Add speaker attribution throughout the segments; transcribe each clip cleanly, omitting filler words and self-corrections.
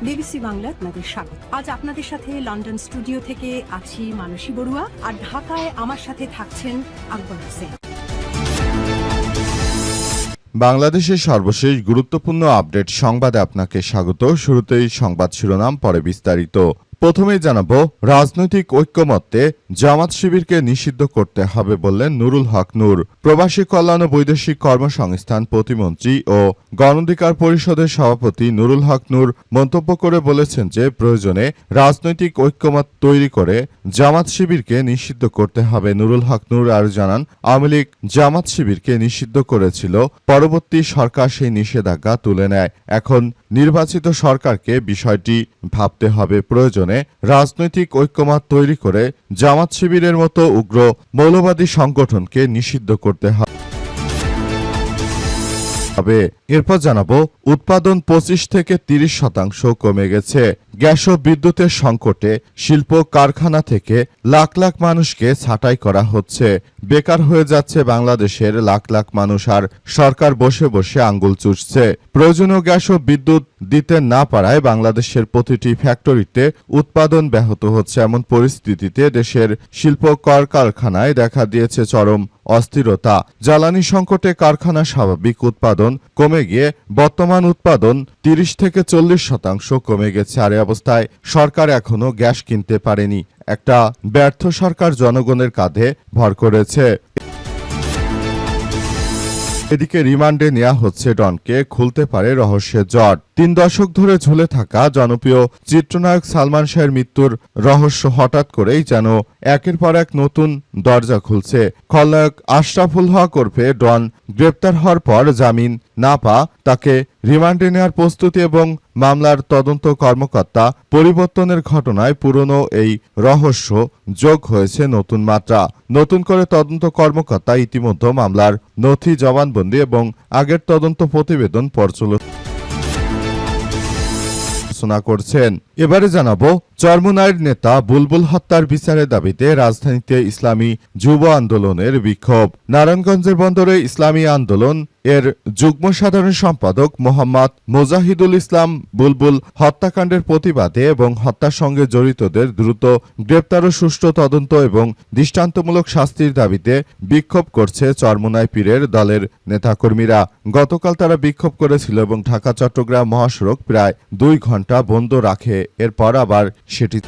Speaker 1: BBC Bangla আপনাদের স্বাগত। আজ আপনাদের সাথে লন্ডন স্টুডিও থেকে আছি মানসী বড়ুয়া, আর ঢাকায় আমার সাথে থাকছেন আকবর হোসেন।
Speaker 2: বাংলাদেশের সর্বশেষ গুরুত্বপূর্ণ আপডেট সংবাদে আপনাকে স্বাগত। শুরুতেই সংবাদ শিরোনাম, পরে বিস্তারিত। প্রথমেই জানাবো, রাজনৈতিক ঐক্যমত্যে জামাত শিবিরকে নিষিদ্ধ করতে হবে বললেন নুরুল হক নূর। প্রবাসী কল্যাণ ও বৈদেশিক কর্মসংস্থান প্রতিমন্ত্রী ও গণঅধিকার পরিষদের সভাপতি নুরুল হক নূর মন্তব্য করে বলেছেন যে প্রয়োজনে রাজনৈতিক ঐক্যমত তৈরি করে জামাত শিবিরকে নিষিদ্ধ করতে হবে। নুরুল হক নূর আরও জানান, আওয়ামী লীগ জামাত শিবিরকে নিষিদ্ধ করেছিল, পরবর্তী সরকার সেই নিষেধাজ্ঞা তুলে নেয়। এখন নির্বাচিত সরকারকে বিষয়টি ভাবতে হবে। প্রয়োজনে রাজনৈতিক ঐক্যমত তৈরি করে জামাত শিবিরের মতো উগ্র মৌলবাদী সংগঠনকে নিষিদ্ধ করতে হবে। এরপর জানাবো, উৎপাদন 25 থেকে 30% কমে গেছে। গ্যাস ও বিদ্যুতের সংকটে শিল্প কারখানা থেকে লাখ লাখ মানুষকে ছাঁটাই করা হচ্ছে। বেকার হয়ে যাচ্ছে বাংলাদেশের লাখ লাখ মানুষ, আর সরকার বসে বসে আঙ্গুল চুষছে। প্রয়োজনীয় গ্যাস ও বিদ্যুৎ দিতে না পারায় বাংলাদেশের প্রতিটি ফ্যাক্টরিতে উৎপাদন ব্যাহত হচ্ছে। এমন পরিস্থিতিতে দেশের শিল্প কলকারখানায় দেখা দিয়েছে চরম অস্থিরতা। জ্বালানি সংকটে কারখানা স্বাভাবিক উৎপাদন কমে গিয়ে বর্তমান উৎপাদন 30 থেকে 40% কমে গেছে। আর এই অবস্থায় সরকার এখনো গ্যাস কিনতে পারেনি। একটা ব্যর্থ সরকার জনগণের কাঁধে ভর করেছে। এদিকে রিমান্ডে নেওয়া হচ্ছে ডনকে, খুলতে পারে রহস্যের জট। 3 দশক ধরে ঝুলে থাকা জনপ্রিয় চিত্রনায়ক সালমান শাহের মৃত্যুর রহস্য হঠাৎ করেই যেন একের পর এক নতুন দরজা খুলছে। খলনায়ক আশরাফুল হক ওরফে ডন গ্রেপ্তার হওয়ার পর জামিন না তাকে রিমান্ডে নেওয়ার প্রস্তুতি এবং মামলার তদন্ত কর্মকর্তা পরিবর্তনের ঘটনায় পুরনো এই রহস্য যোগ হয়েছে নতুন মাত্রা। নতুন করে তদন্ত কর্মকর্তা ইতিমধ্যে মামলার নথি, জবানবন্দি এবং আগের তদন্ত প্রতিবেদন পর্যালোচনা করছেন। এবারে জানাবো, চরমোনাইর নেতা বুলবুল হত্যার বিচারের দাবিতে রাজধানীতে ইসলামী যুব আন্দোলনের বিক্ষোভ। নারায়ণগঞ্জের বন্দরে ইসলামী আন্দোলন এর যুগ্ম সাধারণ সম্পাদক মোহাম্মদ মোজাহিদুল ইসলাম বুলবুল হত্যাকাণ্ডের প্রতিবাদে এবং হত্যার সঙ্গে জড়িতদের দ্রুত গ্রেপ্তার ও সুষ্ঠু তদন্ত এবং দৃষ্টান্তমূলক শাস্তির দাবিতে বিক্ষোভ করছে চরমোনাই পীরের দলের নেতাকর্মীরা। গতকাল তারা বিক্ষোভ করেছিল এবং ঢাকা চট্টগ্রাম মহাসড়ক প্রায় 2 ঘন্টা বন্ধ রাখে। এরপর আবার সেটি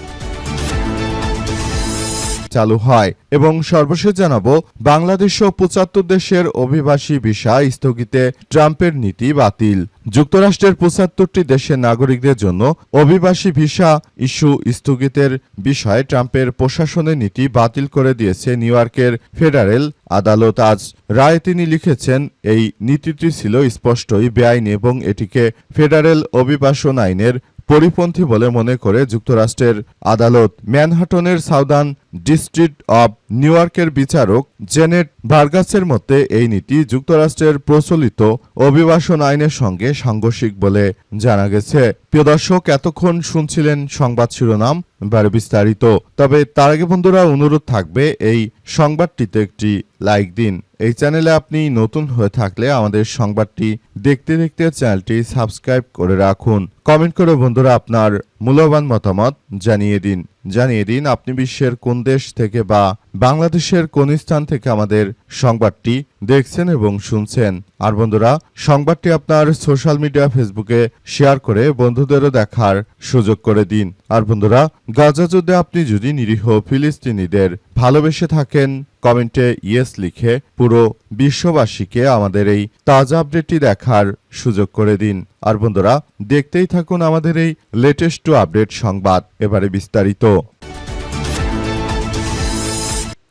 Speaker 2: চালু হয়। এবং সর্বশেষ জানাবো, বাংলাদেশ ও 75 দেশের অভিবাসী ভিসা স্থগিতে ট্রাম্পের নীতি বাতিল। যুক্তরাষ্ট্রের 75টি দেশের নাগরিকদের জন্য অভিবাসী ভিসা ইস্যু স্থগিতের বিষয়ে ট্রাম্পের প্রশাসনের নীতি বাতিল করে দিয়েছে নিউ ইয়র্কের ফেডারেল আদালত। আজ রায়ে তিনি লিখেছেন, এই নীতিটি ছিল স্পষ্টই বেআইনি এবং এটিকে ফেডারেল অভিবাসন আইনের পরিপন্থী বলে মনে করে যুক্তরাষ্ট্রের আদালত। ম্যানহাটনের সাউদার্ন ডিস্ট্রিক্ট অব নিউ ইয়র্কের বিচারক জেনেট ভার্গাসের মতে এই নীতি যুক্তরাষ্ট্রের প্রচলিত অভিবাসন আইনের সঙ্গে সাংঘর্ষিক বলে জানা গেছে। প্রিয় দর্শক, এতক্ষণ শুনছিলেন সংবাদ শিরোনাম, এবারে বিস্তারিত। তবে তার আগে বন্ধুরা, অনুরোধ থাকবে এই সংবাদটিতে একটি লাইক দিন। এই চ্যানেলে আপনি নতুন হয়ে থাকলে আমাদের সংবাদটি দেখতে দেখতে চ্যানেলটি সাবস্ক্রাইব করে রাখুন। কমেন্ট করে বন্ধুরা আপনার মূল্যবান মতামত জানিয়ে দিন আপনি বিশ্বের কোন দেশ থেকে বা বাংলাদেশের কোন স্থান থেকে আমাদের সংবাদটি দেখছেন এবং শুনছেন। আর বন্ধুরা, সংবাদটি আপনার সোশ্যাল মিডিয়া ফেসবুকে শেয়ার করে বন্ধুদেরও দেখার সুযোগ করে দিন। আর বন্ধুরা, গাজা যুদ্ধে আপনি যদি নিরীহ ফিলিস্তিনিদের ভালোবেসে থাকেন, কমেন্টে ইয়েস লিখে পুরো বিশ্ববাসীকে আমাদের এই তাজা আপডেটটি দেখার সুযোগ করে দিন। আর বন্ধুরা, দেখতেই থাকুন আমাদের এই লেটেস্ট আপডেট সংবাদ। এবারে বিস্তারিত।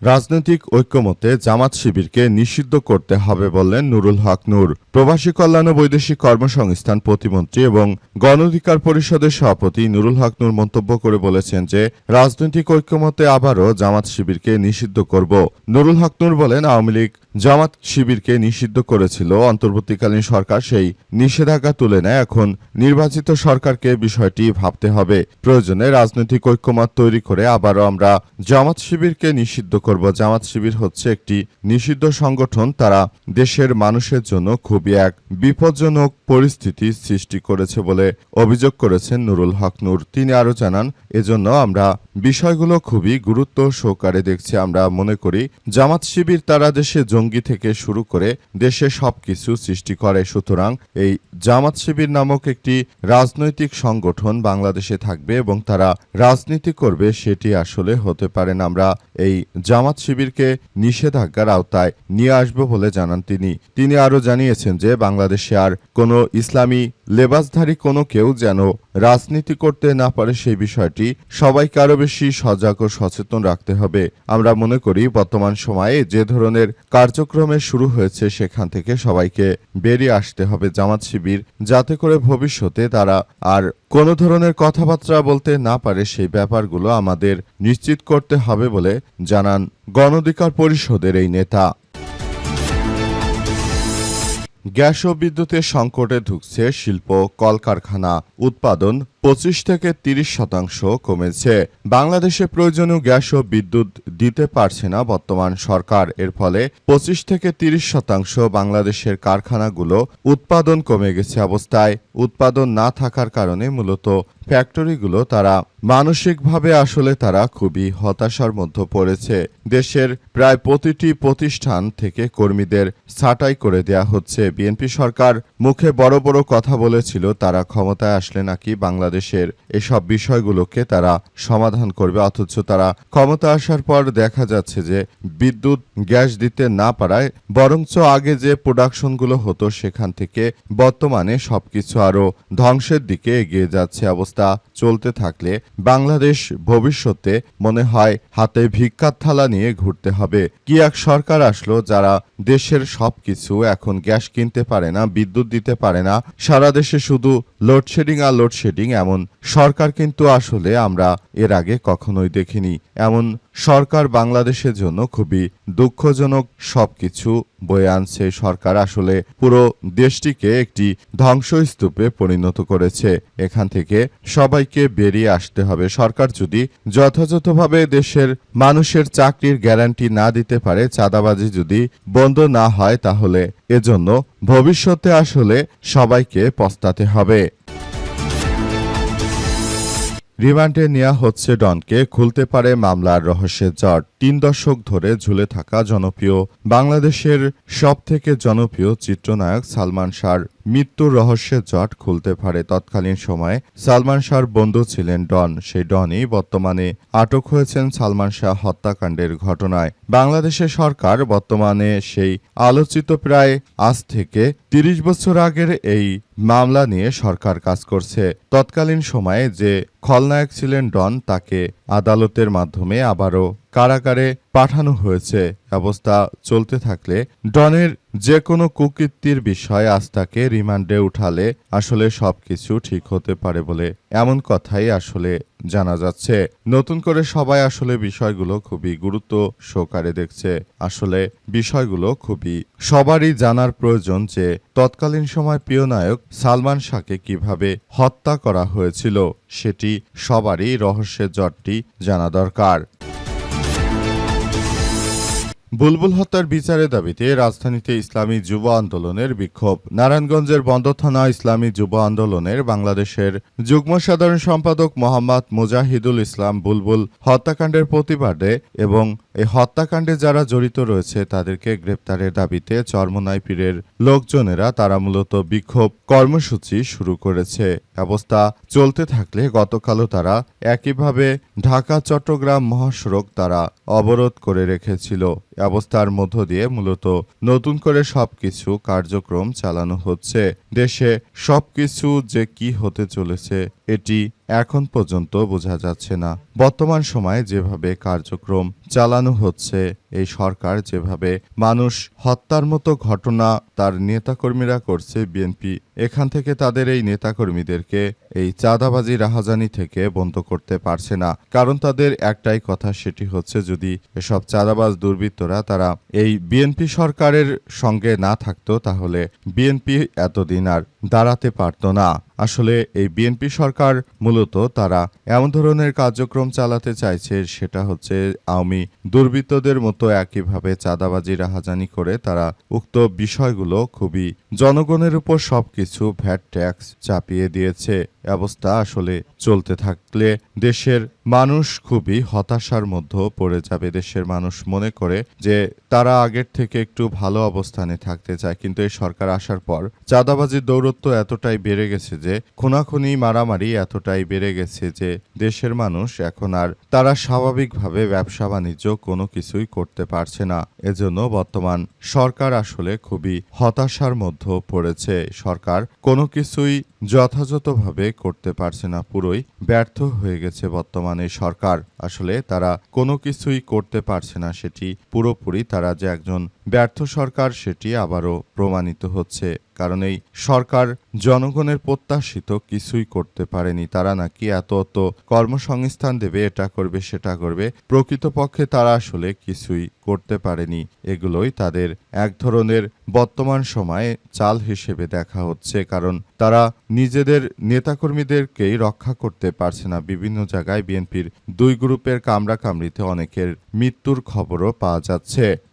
Speaker 2: রাজনৈতিক ঐক্যমতে জামাত শিবিরকে নিষিদ্ধ করতে হবে বললেন নুরুল হক নূর। প্রবাসী কল্যাণ ও বৈদেশিক কর্মসংস্থান প্রতিমন্ত্রী এবং গণঅধিকার পরিষদের সভাপতি নুরুল হক নূর মন্তব্য করে বলেছেন যে রাজনৈতিক ঐক্যমতে আবারও জামাত শিবিরকে নিষিদ্ধ করব। নুরুল হক নূর বলেন, আওয়ামী লীগ জামাত শিবিরকে নিষিদ্ধ করেছিল, অন্তর্বর্তীকালীন সরকার সেই নিষেধাজ্ঞা তুলে নেয়। এখন নির্বাচিত সরকারকে বিষয়টি ভাবতে হবে। প্রয়োজনে রাজনৈতিক ঐক্যমত তৈরি করে আবারও আমরা জামাত শিবিরকে নিষিদ্ধ করব। জামাত শিবির হচ্ছে একটি নিষিদ্ধ সংগঠন। তারা দেশের মানুষের জন্য খুবই এক বিপজ্জনক পরিস্থিতি সৃষ্টি করেছে বলে অভিযোগ করেছেন নুরুল হক নূর। তিনি আরও জানান, এজন্য আমরা বিষয়গুলো খুবই গুরুত্ব সহকারে দেখছি। আমরা মনে করি জামাত শিবির তারা দেশে জঙ্গি থেকে শুরু করে দেশে সবকিছু সৃষ্টি করে। সুতরাং এই জামাত শিবির নামক একটি রাজনৈতিক সংগঠন বাংলাদেশে থাকবে এবং তারা রাজনীতি করবে, সেটি আসলে হতে পারে না। আমরা এই জামাত শিবিরকে নিষেধাজ্ঞার আওতায় নিয়ে আসব বলে জানান তিনি। তিনি আরও জানিয়েছেন যে বাংলাদেশে আর কোনো ইসলামী লেবাসধারী কোনো কেউ যেন রাজনীতি করতে না পারে, সেই বিষয়টি সবাইকে আরও বেশি সজাগ ও সচেতন রাখতে হবে। আমরা মনে করি বর্তমান সময়ে যে ধরনের কার্যক্রমে শুরু হয়েছে সেখান থেকে সবাইকে বেরিয়ে আসতে হবে জামাত শিবির, যাতে করে ভবিষ্যতে তারা আর কোনো ধরনের কথাবার্তা বলতে না পারে, সেই ব্যাপারগুলো আমাদের নিশ্চিত করতে হবে বলে জানান গণ অধিকার পরিষদের এই নেতা। গ্যাস ও বিদ্যুতের সংকটে ঢুকছে শিল্প কলকারখানা, উৎপাদন 25 থেকে 30% কমেছে। বাংলাদেশে প্রয়োজনীয় গ্যাস ও বিদ্যুৎ দিতে পারছে না বর্তমান সরকার। এর ফলে 25 থেকে 30% বাংলাদেশের কারখানাগুলো উৎপাদন কমে গেছে অবস্থায়। উৎপাদন না থাকার কারণে মূলত ফ্যাক্টরিগুলো তারা মানসিকভাবে আসলে তারা খুবই হতাশার মধ্যে পড়েছে। দেশের প্রায় প্রতিটি প্রতিষ্ঠান থেকে কর্মীদের ছাঁটাই করে দেয়া হচ্ছে। বিএনপি সরকার মুখে বড় বড় কথা বলেছিল তারা ক্ষমতায় আসলে নাকি বাংলাদেশের এসব বিষয়গুলোকে তারা সমাধান করবে, অথচ তারা ক্ষমতা আসার পর দেখা যাচ্ছে যে বিদ্যুৎ গ্যাস দিতে না পারায় বরঞ্চ আগে যে প্রোডাকশনগুলো হতো সেখান থেকে বর্তমানে সবকিছু আরো ধ্বংসের দিকে এগিয়ে যাচ্ছে। অবস্থা চলতে থাকলে বাংলাদেশ ভবিষ্যতে মনে হয় হাতে ভিক্ষার থালা নিয়ে ঘুরতে হবে। কি এক সরকার আসলো যারা দেশের সবকিছু এখন গ্যাস কিনতে পারে না, বিদ্যুৎ দিতে পারে না, সারা দেশে শুধু লোডশেডিং আর লোডশেডিং। এমন সরকার কিন্তু আসলে আমরা এর আগে কখনোই দেখিনি। এমন সরকার বাংলাদেশের জন্য খুবই দুঃখজনক। সবকিছু বয়ে আনছে সরকার, আসলে পুরো দেশটিকে একটি ধ্বংসস্তূপে পরিণত করেছে। এখান থেকে সবাইকে বেরিয়ে আসতে হবে। সরকার যদি যথাযথভাবে দেশের মানুষের চাকরির গ্যারান্টি না দিতে পারে, চাঁদাবাজি যদি বন্ধ না হয়, তাহলে এজন্য ভবিষ্যতে আসলে সবাইকে পস্তাতে হবে। রিমান্ডে নেওয়া হচ্ছে ডনকে, খুলতে পারে মামলার রহস্যের জট। 3 দশক ধরে ঝুলে থাকা জনপ্রিয় বাংলাদেশের সবথেকে জনপ্রিয় চিত্রনায়ক সালমান শাহর মৃত্যুর রহস্যের জট খুলতে পারে। তৎকালীন সময়ে সালমান শাহর বন্ধু ছিলেন ডন। সেই ডনই বর্তমানে আটক হয়েছেন সালমান শাহ হত্যাকাণ্ডের ঘটনায়। বাংলাদেশের সরকার বর্তমানে সেই আলোচিত প্রায় আজ থেকে 30 বছর আগের এই মামলা নিয়ে সরকার কাজ করছে। তৎকালীন সময়ে যে খলনায়ক ছিলেন ডন, তাকে আদালতের মাধ্যমে আবারও কারাগারে পাঠানো হয়েছে। অবস্থা চলতে থাকলে ডনের যে কোনো কুকীর্তির বিষয় আজ তাকে রিমান্ডে উঠালে আসলে সবকিছু ঠিক হতে পারে বলে এমন কথাই আসলে জানা যাচ্ছে। নতুন করে সবাই আসলে বিষয়গুলো খুবই গুরুত্ব সহকারে দেখছে। আসলে বিষয়গুলো খুবই সবারই জানার প্রয়োজন যে তৎকালীন সময় প্রিয় নায়ক সালমান শাহকে কিভাবে হত্যা করা হয়েছিল, সেটি সবারই রহস্যের জটটি জানা দরকার। বুলবুল হত্যার বিচারের দাবিতে রাজধানীতে ইসলামী যুব আন্দোলনের বিক্ষোভ। নারায়ণগঞ্জের বন্দর থানা ইসলামী যুব আন্দোলনের বাংলাদেশের যুগ্ম সাধারণ সম্পাদক মোহাম্মদ মুজাহিদুল ইসলাম বুলবুল হত্যাকাণ্ডের প্রতিবাদে এবং এই হত্যাকাণ্ডে যারা জড়িত রয়েছে তাদেরকে গ্রেপ্তারের দাবিতে চরমোনাই পীরের লোকজনেরা তারা মূলত বিক্ষোভ কর্মসূচি শুরু করেছে। অবস্থা চলতে থাকলে গতকালও তারা একইভাবে ঢাকা চট্টগ্রাম মহাসড়ক তারা অবরোধ করে রেখেছিল। অবস্থার মধ্য দিয়ে মূলত নতুন করে সবকিছু কার্যক্রম চালানো হচ্ছে। দেশে সবকিছু যে কি হতে চলেছে এটি এখন পর্যন্ত বোঝা যাচ্ছে না। বর্তমান সময়ে যেভাবে কার্যক্রম চালানো হচ্ছে, এই সরকার যেভাবে মানুষ হত্যার মতো ঘটনা তার নেতাকর্মীরা করছে, বিএনপি এখান থেকে তাদের এই নেতাকর্মীদেরকে এই চাঁদাবাজি রাহাজানি থেকে বন্ধ করতে পারছে না। কারণ তাদের একটাই কথা, সেটি হচ্ছে যদি এসব চাঁদাবাজ দুর্বৃত্তরা তারা এই বিএনপি সরকারের সঙ্গে না থাকতো তাহলে বিএনপি এতদিন আর দাঁড়াতে পারত না। আসলে এই বিএনপি সরকার মূলত তারা এমন ধরনের কার্যক্রম চালাতে চাইছে, সেটা হচ্ছে আওয়ামী দুর্বৃত্তদের মতো একইভাবে চাঁদাবাজি রাহাজানি করে তারা উক্ত বিষয়গুলো খুবই জনগণের উপর সবকিছু ভ্যাট ট্যাক্স চাপিয়ে দিয়েছে। অবস্থা আসলে চলতে থাকলে দেশের মানুষ খুবই হতাশার মধ্যে পড়ে যাবে। দেশের মানুষ মনে করে যে তারা আগের থেকে একটু ভালো অবস্থানে থাকতে চায়, কিন্তু এই সরকার আসার পর চাঁদাবাজির দৌরত্ব এতটাই বেড়ে গেছে যে খুনাখুনি মারামারি এতটাই বেড়ে গেছে যে দেশের মানুষ এখন আর তারা স্বাভাবিকভাবে ব্যবসা বাণিজ্য কোনো কিছুই করতে পারছে না। এজন্য বর্তমান সরকার আসলে খুবই হতাশার মধ্যে পড়েছে। সরকার কোনো কিছুই যথাযথভাবে করতে পারছে না, পুরোই ব্যর্থ হয়ে গেছে বর্তমানে সরকার। আসলে তারা কোনো কিছুই করতে পারছে না, সেটি পুরোপুরি তারা যে একজন ব্যর্থ সরকার সেটি আবারও প্রমাণিত হচ্ছে। কারণ এই সরকার জনগণের প্রত্যাশিত কিছুই করতে পারেনি। তারা নাকি এত কর্মসংস্থান দেবে, এটা করবে সেটা করবে, প্রকৃতপক্ষে তারা আসলে কিছুই করতে পারেনি। এগুলোই তাদের এক ধরনের বর্তমান সময়ে চাল হিসেবে দেখা হচ্ছে, কারণ তারা নিজেদের নেতাকর্মীদেরকেই রক্ষা করতে পারছে না। বিভিন্ন জায়গায় বিএনপির দুই গ্রুপের কামড়াকামড়িতে অনেকের মৃত্যুর খবরও পাওয়া যাচ্ছে।